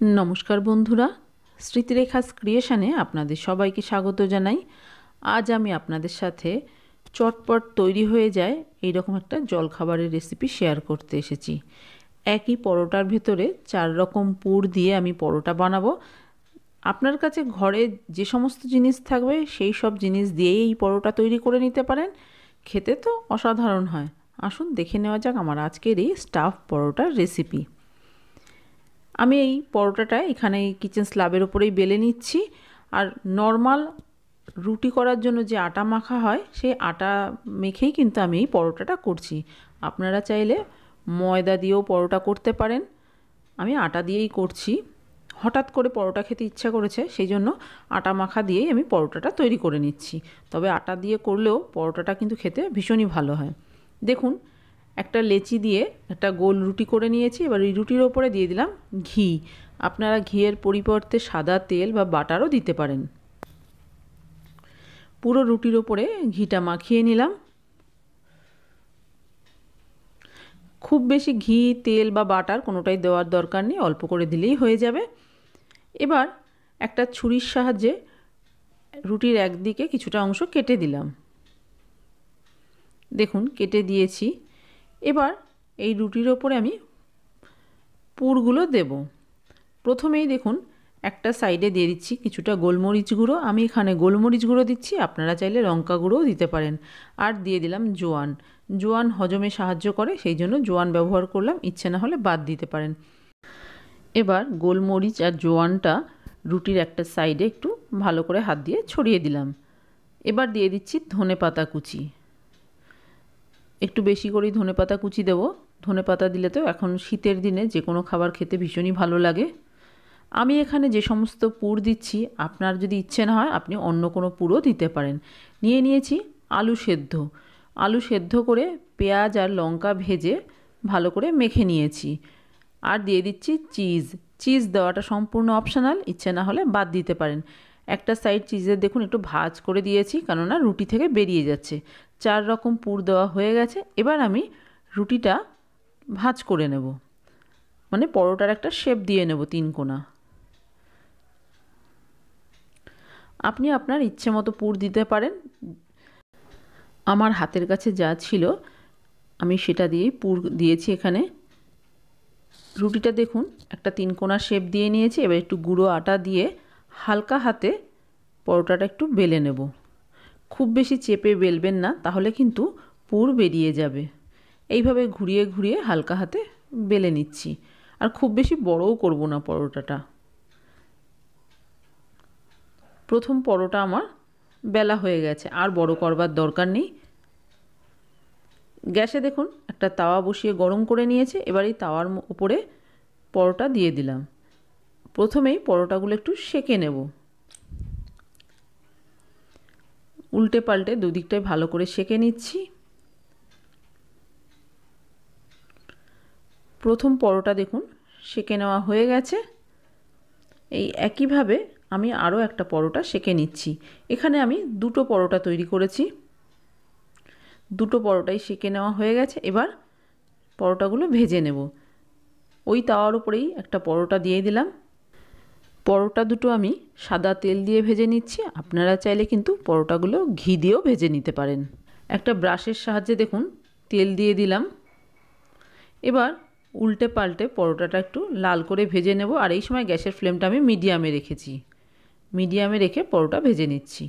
নমস্কার বন্ধুরা, স্মৃতিরেখাস ক্রিয়েশনে আপনাদের সবাইকে স্বাগত জানাই। আজ আমি আপনাদের সাথে চটপট তৈরি হয়ে যায় এইরকম একটা জলখাবারের রেসিপি শেয়ার করতে এসেছি। একই পরোটার ভেতরে 4 রকম পুর দিয়ে আমি পরোটা বানাবো। আপনার কাছে ঘরে যে সমস্ত জিনিস থাকবে সেই সব জিনিস দিয়েই এই পরোটা তৈরি করে নিতে পারেন। খেতে তো অসাধারণ হয়। আসুন দেখে নেওয়া যাক আমার আজকের এই স্টাফ পরোটার রেসিপি। আমি এই পরোটাটা এখানে কিচেন স্ল্যাবের উপরেই বেলে নিচ্ছি। আর নর্মাল রুটি করার জন্য যে আটা মাখা হয় সেই আটা মেখেই কিন্তু আমি এই পরোটাটা করছি। আপনারা চাইলে ময়দা দিয়েও পরোটা করতে পারেন। আমি আটা দিয়েই করছি। হঠাৎ করে পরোটা খেতে ইচ্ছা করেছে, সেই জন্য আটা মাখা দিয়েই আমি পরোটাটা তৈরি করে নিচ্ছি। তবে আটা দিয়ে করলেও পরোটাটা কিন্তু খেতে ভীষণই ভালো হয়। দেখুন, একটা লেচি দিয়ে একটা গোল রুটি করে নিয়েছি। এবার এই রুটির ওপরে দিয়ে দিলাম ঘি। আপনারা ঘিয়ের পরিবর্তে সাদা তেল বা বাটারও দিতে পারেন। পুরো রুটির ওপরে ঘিটা মাখিয়ে নিলাম। খুব বেশি ঘি, তেল বা বাটার কোনোটাই দেওয়ার দরকার নেই, অল্প করে দিলেই হয়ে যাবে। এবার একটা ছুরির সাহায্যে রুটির একদিকে কিছুটা অংশ কেটে দিলাম। দেখুন, কেটে দিয়েছি। এবার এই রুটির ওপরে আমি পুরগুলো দেব। প্রথমেই দেখুন, একটা সাইডে দিয়ে দিচ্ছি কিছুটা গোলমরিচ গুঁড়ো। আমি এখানে গোলমরিচ গুঁড়ো দিচ্ছি, আপনারা চাইলে লঙ্কা গুঁড়োও দিতে পারেন। আর দিয়ে দিলাম জোয়ান। জোয়ান হজমে সাহায্য করে, সেই জন্য জোয়ান ব্যবহার করলাম, ইচ্ছে না হলে বাদ দিতে পারেন। এবার গোলমরিচ আর জোয়ানটা রুটির একটা সাইডে একটু ভালো করে হাত দিয়ে ছড়িয়ে দিলাম। এবার দিয়ে দিচ্ছি ধনেপাতা কুচি। একটু বেশি করেই ধনেপাতা কুচি দেবো। ধনেপাতা দিলে তো এখন শীতের দিনে যে কোনো খাবার খেতে ভীষণই ভালো লাগে। আমি এখানে যে সমস্ত পুর দিচ্ছি, আপনার যদি ইচ্ছে না হয় আপনি অন্য কোনো পুরও দিতে পারেন। নিয়ে নিয়েছি আলু সেদ্ধ। আলু সেদ্ধ করে পেঁয়াজ আর লঙ্কা ভেজে ভালো করে মেখে নিয়েছি। আর দিয়ে দিচ্ছি চিজ। চিজ দেওয়াটা সম্পূর্ণ অপশনাল, ইচ্ছে না হলে বাদ দিতে পারেন। একটা সাইড চিজের দেখুন একটু ভাঁজ করে দিয়েছি, কেননা রুটি থেকে বেরিয়ে যাচ্ছে। 4 রকম পুর দেওয়া হয়ে গেছে। এবার আমি রুটিটা ভাঁজ করে নেব, মানে পরোটার একটা শেপ দিয়ে নেব 3 কোণা। আপনি আপনার ইচ্ছে মতো পুর দিতে পারেন। আমার হাতের কাছে যা ছিল আমি সেটা দিয়েই পুর দিয়েছি এখানে। রুটিটা দেখুন একটা 3 কোণা শেপ দিয়ে নিয়েছি। এবার একটু গুঁড়ো আটা দিয়ে হালকা হাতে পরোটাটা একটু বেলে নেব। খুব বেশি চেপে বেলবেন না, তাহলে কিন্তু পুর বেরিয়ে যাবে। এইভাবে ঘুরিয়ে ঘুরিয়ে হালকা হাতে বেলে নিচ্ছি। আর খুব বেশি বড়ও করব না পরোটাটা। প্রথম পরোটা আমার বেলা হয়ে গেছে, আর বড় করবার দরকার নেই। গ্যাসে দেখুন একটা তাওয়া বসিয়ে গরম করে নিয়েছে। এবার এই তাওয়ার উপরে পরোটা দিয়ে দিলাম। প্রথমেই পরোটাগুলো একটু সেঁকে নেব। উল্টে পাল্টে দুদিকটাই ভালো করে সেঁকে নিচ্ছি। প্রথম পরোটা দেখুন সেঁকে নেওয়া হয়ে গেছে। এই একইভাবে আমি আরও একটা পরোটা সেঁকে নিচ্ছি। এখানে আমি 2টো পরোটা তৈরি করেছি। 2টো পরোটাই সেঁকে নেওয়া হয়ে গেছে। এবার পরোটাগুলো ভেজে নেব। ওই তাওয়ার উপরেই একটা পরোটা দিয়ে দিলাম। পরোটা দুটো আমি সাদা তেল দিয়ে ভেজে নিচ্ছি। আপনারা চাইলে কিন্তু পরোটাগুলো ঘি দিয়েও ভেজে নিতে পারেন। একটা ব্রাশের সাহায্যে দেখুন তেল দিয়ে দিলাম। এবার উল্টে পাল্টে পরোটাটা একটু লাল করে ভেজে নেব। আর এই সময় গ্যাসের ফ্লেমটা আমি মিডিয়ামে রেখেছি। মিডিয়ামে রেখে পরোটা ভেজে নিচ্ছি।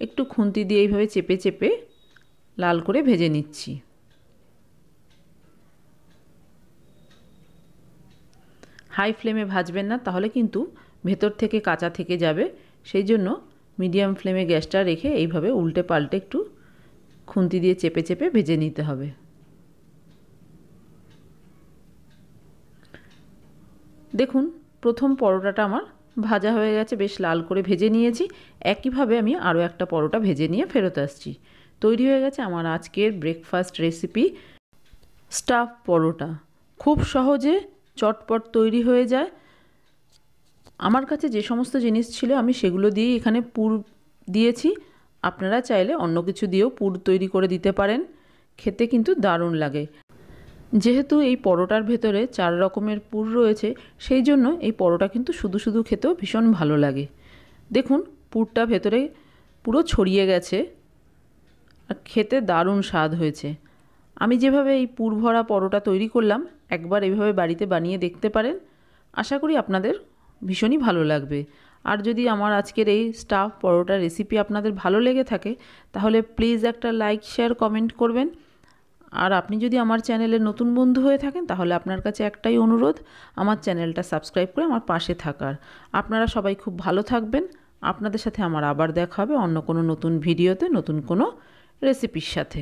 একটু খুন্তি দিয়ে এইভাবে চেপে চেপে লাল করে ভেজে নিচ্ছি। হাই ফ্লেমে ভাজবেন না, তাহলে কিন্তু ভেতর থেকে কাঁচা থেকে যাবে। সেই জন্য মিডিয়াম ফ্লেমে গ্যাসটা রেখে এইভাবে উল্টে পাল্টে একটু খুন্তি দিয়ে চেপে চেপে ভেজে নিতে হবে। দেখুন প্রথম পরোটাটা আমার ভাজা হয়ে গেছে, বেশ লাল করে ভেজে নিয়েছি। একইভাবে আমি আরও একটা পরোটা ভেজে নিয়ে ফেরত আসছি। তৈরি হয়ে গেছে আমার আজকের ব্রেকফাস্ট রেসিপি স্টাফ পরোটা। খুব সহজে চটপট তৈরি হয়ে যায়। আমার কাছে যে সমস্ত জিনিস ছিল আমি সেগুলো দিয়েই এখানে পুর দিয়েছি। আপনারা চাইলে অন্য কিছু দিয়েও পুর তৈরি করে দিতে পারেন। খেতে কিন্তু দারুণ লাগে। যেহেতু এই পরোটার ভেতরে 4 রকমের পুর রয়েছে, সেই জন্য এই পরোটা কিন্তু শুধু শুধু খেতেও ভীষণ ভালো লাগে। দেখুন পুরটা ভেতরে পুরো ছড়িয়ে গেছে আর খেতে দারুণ স্বাদ হয়েছে। আমি যেভাবে এই পুর ভরা পরোটা তৈরি করলাম, একবার এইভাবে বাড়িতে বানিয়ে দেখতে পারেন। আশা করি আপনাদের ভীষণই ভালো লাগবে। আর যদি আমার আজকের এই স্টাফ পরোটা রেসিপি আপনাদের ভালো লেগে থাকে, তাহলে প্লিজ একটা লাইক, শেয়ার, কমেন্ট করবেন। আর আপনি যদি আমার চ্যানেলের নতুন বন্ধু হয়ে থাকেন, তাহলে আপনার কাছে একটাই অনুরোধ, আমার চ্যানেলটা সাবস্ক্রাইব করে আমার পাশে থাকার। আপনারা সবাই খুব ভালো থাকবেন। আপনাদের সাথে আমার আবার দেখা হবে অন্য কোনো নতুন ভিডিওতে, নতুন কোনো রেসিপির সাথে।